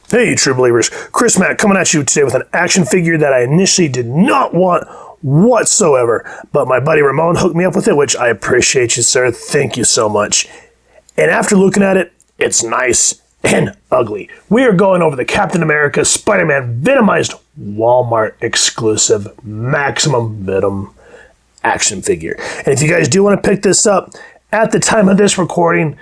Hey, true believers. Chris Mack coming at you today with an action figure that I initially did not want whatsoever, but my buddy Ramon hooked me up with it, which I appreciate you, sir. Thank you so much. And after looking at it, it's nice and ugly. We are going over the Captain America Spider-Man Venomized Walmart exclusive Maximum Venom action figure. And if you guys do want to pick this up, at the time of this recording,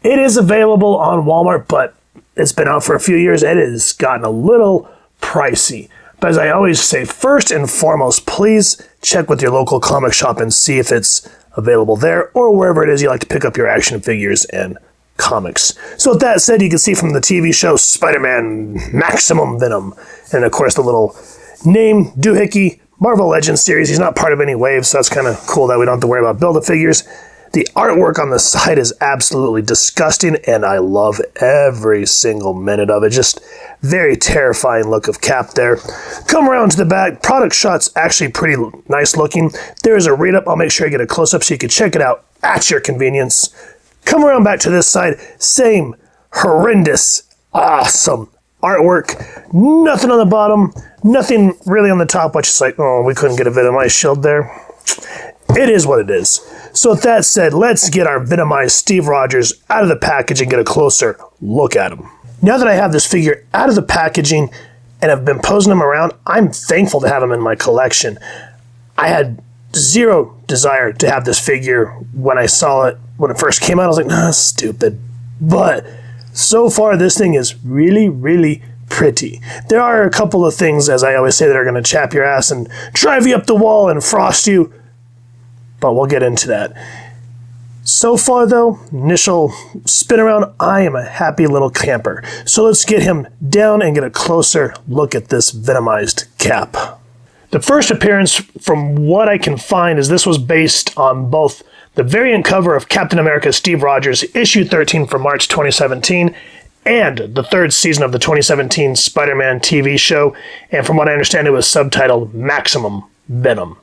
it is available on Walmart, but it's been out for a few years. It has gotten a little pricey. But as I always say, first and foremost, please check with your local comic shop and see if it's available there or wherever it is you like to pick up your action figures and comics. So with that said, you can see from the TV show Spider-Man Maximum Venom, and of course the little name doohickey Marvel Legends series. He's not part of any wave, so that's kind of cool that we don't have to worry about Build-A-Figures. The artwork on the side is absolutely disgusting, and I love every single minute of it. Just very terrifying look of Cap there. Come around to the back. Product shot's actually pretty nice looking. There is a read-up. I'll make sure I get a close-up so you can check it out at your convenience. Come around back to this side. Same horrendous, awesome artwork. Nothing on the bottom. Nothing really on the top, which is like, oh, we couldn't get a Venomized shield there. It is what it is. So with that said, let's get our Venomized Steve Rogers out of the package and get a closer look at him. Now that I have this figure out of the packaging and have been posing him around, I'm thankful to have him in my collection. I had zero desire to have this figure when I saw it when it first came out. I was like, nah, stupid. But so far, this thing is really, really pretty. There are a couple of things, as I always say, that are going to chap your ass and drive you up the wall and frost you, but we'll get into that. So far, though, initial spin around, I am a happy little camper. So let's get him down and get a closer look at this Venomized Cap. The first appearance, from what I can find, is this was based on both the variant cover of Captain America Steve Rogers, issue 13 from March 2017, and the third season of the 2017 Spider-Man TV show, and from what I understand, it was subtitled Maximum Venom.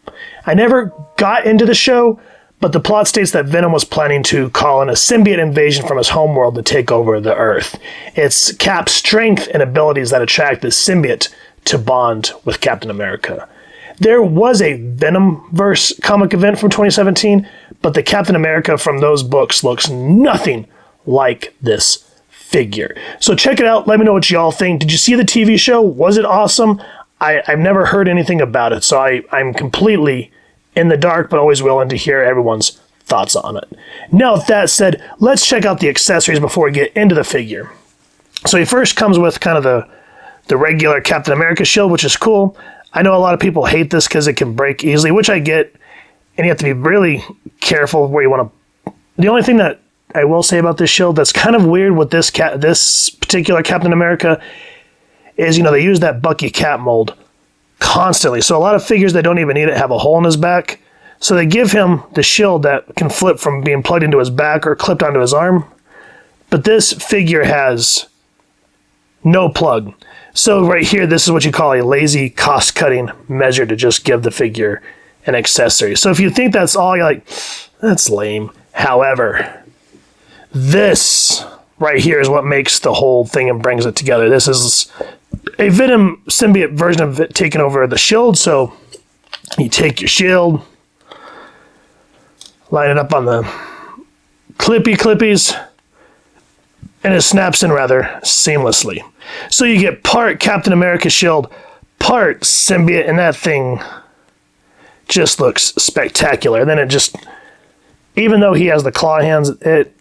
I never got into the show, but the plot states that Venom was planning to call in a symbiote invasion from his homeworld to take over the Earth. It's Cap's strength and abilities that attract the symbiote to bond with Captain America. There was a Venomverse comic event from 2017, but the Captain America from those books looks nothing like this figure. So check it out. Let me know what y'all think. Did you see the TV show? Was it awesome? I've never heard anything about it, so I'm completely in the dark, but always willing to hear everyone's thoughts on it. Now, with that said, let's check out the accessories before we get into the figure. So he first comes with kind of the regular Captain America shield, which is cool. I know a lot of people hate this because it can break easily, which I get, and you have to be really careful where you want to. The only thing that I will say about this shield that's kind of weird with this particular Captain America is, you know, they use that Bucky Cap mold constantly. So a lot of figures that don't even need it have a hole in his back. So they give him the shield that can flip from being plugged into his back or clipped onto his arm. But this figure has no plug. So right here, this is what you call a lazy cost-cutting measure to just give the figure an accessory. So if you think that's all, you're like, that's lame. However, this right here is what makes the whole thing and brings it together. This is a Venom symbiote version of it taking over the shield. So you take your shield, line it up on the clippies, and it snaps in rather seamlessly. So you get part Captain America shield, part symbiote, and that thing just looks spectacular. And then it just, even though he has the claw hands, it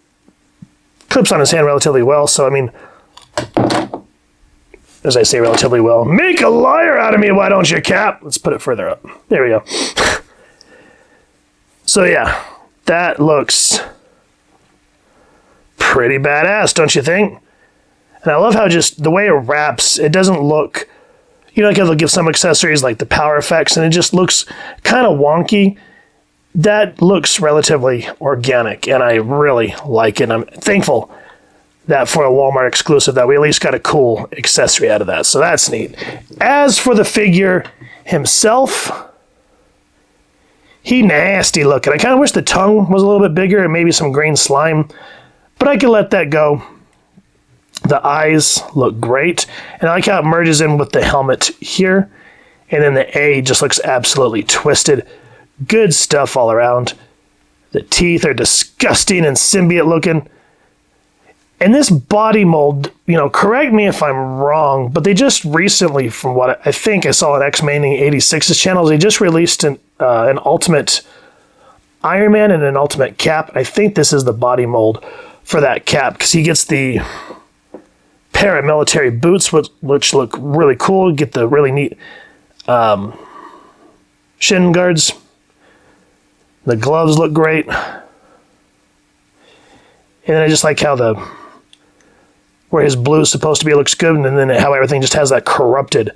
clips on his hand relatively well. So, I mean, as I say, relatively well. Make a liar out of me, why don't you, Cap? Let's put it further up. There we go. So, yeah, that looks pretty badass, don't you think? And I love how just the way it wraps, it doesn't look, you know, like they'll give some accessories like the power effects, and it just looks kind of wonky. That looks relatively organic, and I really like it. I'm thankful that for a Walmart exclusive that we at least got a cool accessory out of that. So that's neat. As for the figure himself, he nasty looking. I kind of wish the tongue was a little bit bigger and maybe some green slime, but I can let that go. The eyes look great. And I like how it merges in with the helmet here. And then the A just looks absolutely twisted. Good stuff all around. The teeth are disgusting and symbiote looking. And this body mold, you know, correct me if I'm wrong, but they just recently, from what I think I saw on X-Mania 86's channel, they just released an Ultimate Iron Man and an Ultimate Cap. I think this is the body mold for that Cap, because he gets the paramilitary boots, which look really cool. Get the really neat shin guards. The gloves look great. And then I just like how where his blue is supposed to be looks good, and then how everything just has that corrupted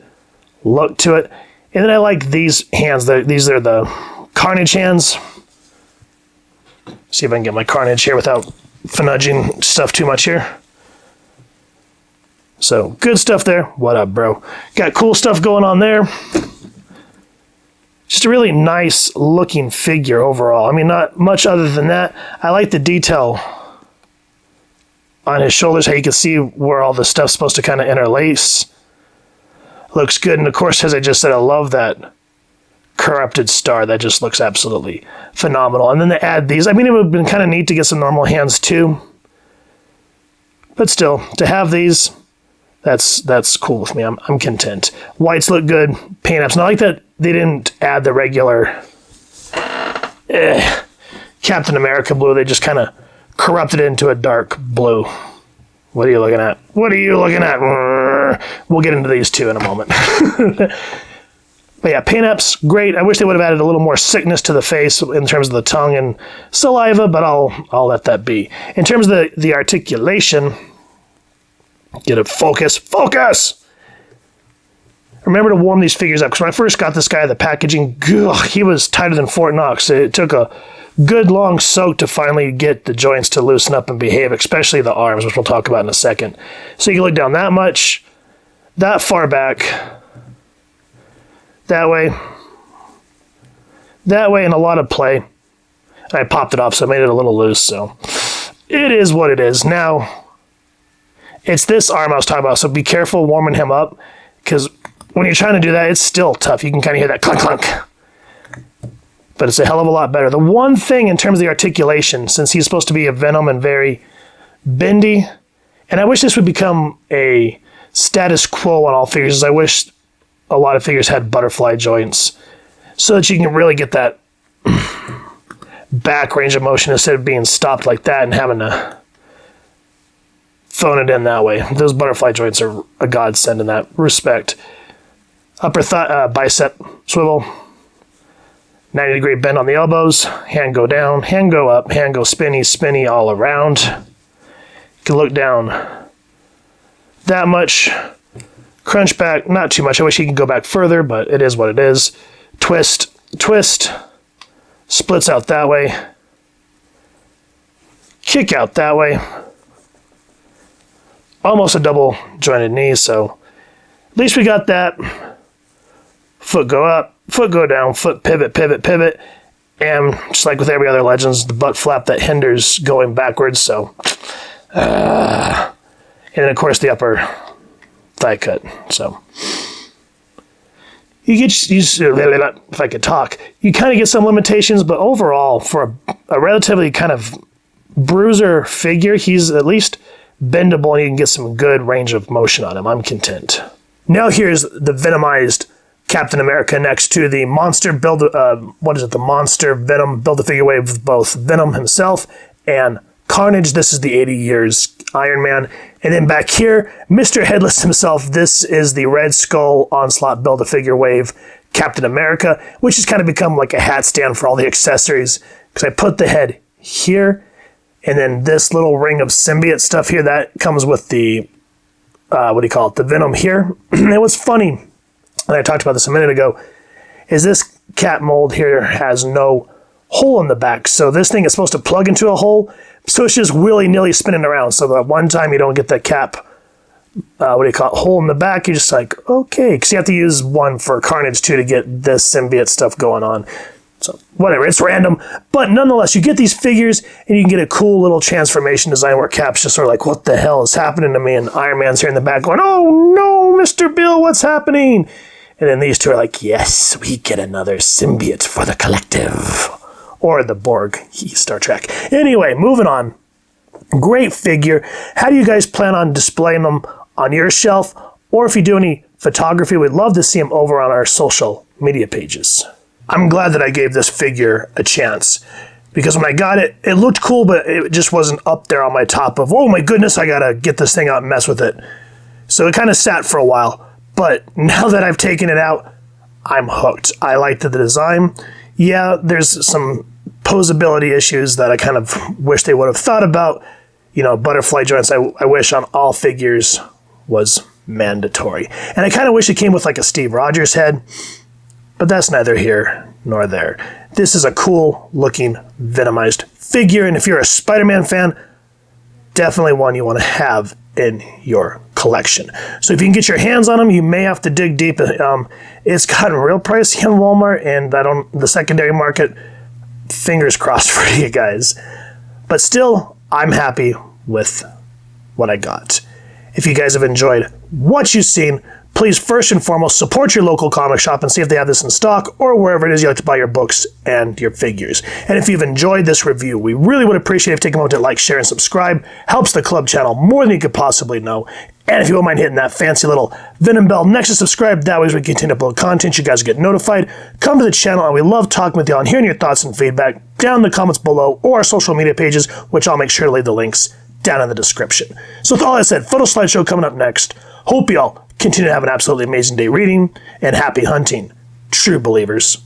look to it. And then I like these hands. These are the Carnage hands. See if I can get my Carnage here without fudging stuff too much here. So, good stuff there. What up, bro? Got cool stuff going on there. Just a really nice looking figure overall. I mean, not much other than that. I like the detail on his shoulders, how you can see where all the stuff's supposed to kind of interlace. Looks good. And of course, as I just said, I love that corrupted star. That just looks absolutely phenomenal. And then they add these. I mean, it would have been kind of neat to get some normal hands too. But still, to have these, that's cool with me. I'm content. Whites look good. Paint ups. And I like that they didn't add the regular Captain America blue. They just kind of corrupted it into a dark blue. What are you looking at? What are you looking at? We'll get into these two in a moment. But yeah, paint ups, great. I wish they would have added a little more sickness to the face in terms of the tongue and saliva, but I'll let that be. In terms of the articulation, get it, focus! Remember to warm these figures up, because when I first got this guy, the packaging, he was tighter than Fort Knox. It took a good long soak to finally get the joints to loosen up and behave, especially the arms, which we'll talk about in a second. So you can look down that much, that far back, that way, and a lot of play. And I popped it off, so I made it a little loose, so it is what it is. Now, it's this arm I was talking about, so be careful warming him up, because when you're trying to do that, it's still tough. You can kind of hear that clunk, clunk. But it's a hell of a lot better. The one thing in terms of the articulation, since he's supposed to be a Venom and very bendy, and I wish this would become a status quo on all figures, I wish a lot of figures had butterfly joints so that you can really get that back range of motion instead of being stopped like that and having to phone it in that way. Those butterfly joints are a godsend in that respect. Upper bicep swivel. 90-degree bend on the elbows, hand go down, hand go up, hand go spinny all around. You can look down that much, crunch back, not too much. I wish you could go back further, but it is what it is. Twist, splits out that way, kick out that way. Almost a double jointed knee, so at least we got that. Foot go up, foot go down, foot pivot, and just like with every other Legends, the butt flap that hinders going backwards, so. And then, of course, the upper thigh cut, so. If I could talk, you kind of get some limitations, but overall, for a relatively kind of bruiser figure, he's at least bendable and you can get some good range of motion on him. I'm content. Now here's the Venomized Captain America next to the monster the monster Venom Build-A-Figure wave with both Venom himself and Carnage. This is the 80 years Iron Man. And then back here, Mr. Headless himself. This is the Red Skull Onslaught Build-A-Figure wave Captain America, which has kind of become like a hat stand for all the accessories, because I put the head here, and then this little ring of symbiote stuff here, that comes with the, the Venom here. It was funny, and I talked about this a minute ago, is this cap mold here has no hole in the back. So this thing is supposed to plug into a hole, so it's just willy-nilly spinning around. So that one time you don't get that cap, hole in the back, you're just like, okay. Because you have to use one for Carnage too to get this symbiote stuff going on. So whatever, it's random. But nonetheless, you get these figures and you can get a cool little transformation design where Cap's just sort of like, what the hell is happening to me? And Iron Man's here in the back going, oh no, Mr. Bill, what's happening? And then these two are like, yes, we get another symbiote for the collective. Or the Borg, Star Trek. Anyway, moving on. Great figure. How do you guys plan on displaying them on your shelf? Or if you do any photography, we'd love to see them over on our social media pages. I'm glad that I gave this figure a chance, because when I got it, it looked cool, but it just wasn't up there on my top of, oh my goodness, I gotta get this thing out and mess with it. So it kind of sat for a while, but now that I've taken it out, I'm hooked. I liked the design. Yeah, there's some posability issues that I kind of wish they would have thought about. You know, butterfly joints, I wish on all figures was mandatory. And I kind of wish it came with like a Steve Rogers head, but that's neither here nor there. This is a cool looking Venomized figure, and if you're a Spider-Man fan, definitely one you want to have in your collection. So if you can get your hands on them, you may have to dig deep. It's gotten real pricey in Walmart and the secondary market. Fingers crossed for you guys. But still, I'm happy with what I got. If you guys have enjoyed what you've seen, please first and foremost support your local comic shop and see if they have this in stock or wherever it is you like to buy your books and your figures. And if you've enjoyed this review, we really would appreciate if you take a moment to like, share, and subscribe. Helps the club channel more than you could possibly know. And if you won't mind hitting that fancy little Venom bell next to subscribe, that way as we continue to upload content, you guys get notified. Come to the channel, and we love talking with you and hearing your thoughts and feedback down in the comments below or our social media pages, which I'll make sure to leave the links down in the description. So with all that said, photo slideshow coming up next. Hope y'all continue to have an absolutely amazing day reading, and happy hunting, true believers.